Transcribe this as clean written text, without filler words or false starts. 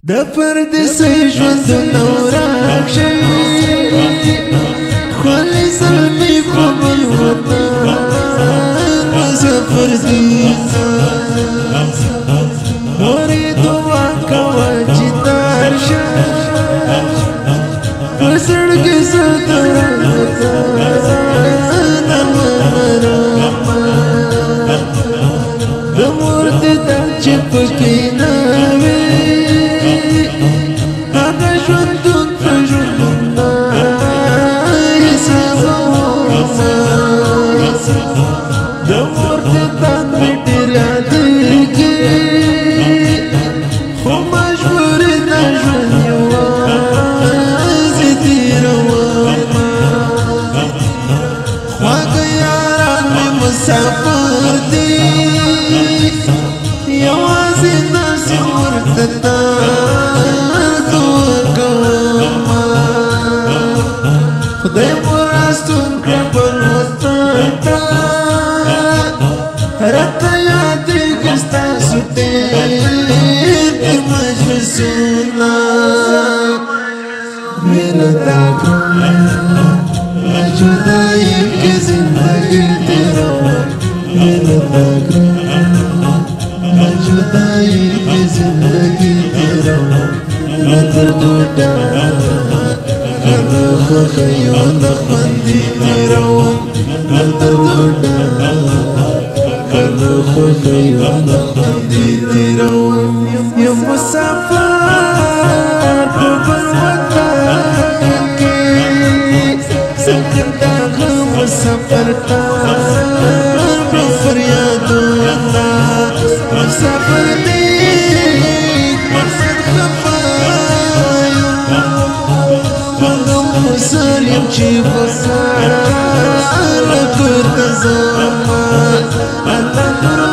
د پردیسۍ ژوندونه ورک شوي ښکلي زلمي په بل وطن مسافر دي مورې دعا کوه چې تار شه په زړګي زه درته د مور د درد چې پکې نه وي مسافر دی یوازې داسې ورته دعا کوم خدای مو راستون کړه بل وطن ته راته یادېږي ستاسو تېر مجلسونه مینه دا ګرانه جدایي کې زندګي مینه دا ګرانه جدایي کې زندګي تېروم نه دردو ډکه نه خوښیو نه خوندي تېروم نه دردو ډکه نه خوښیو نه خوندي تېروم یم مسافر په بل وطن کې څنګه دغه مسافر ته مسافر دی مرسد خفایم پغم مسلم چی بسار کور تزاما اللہ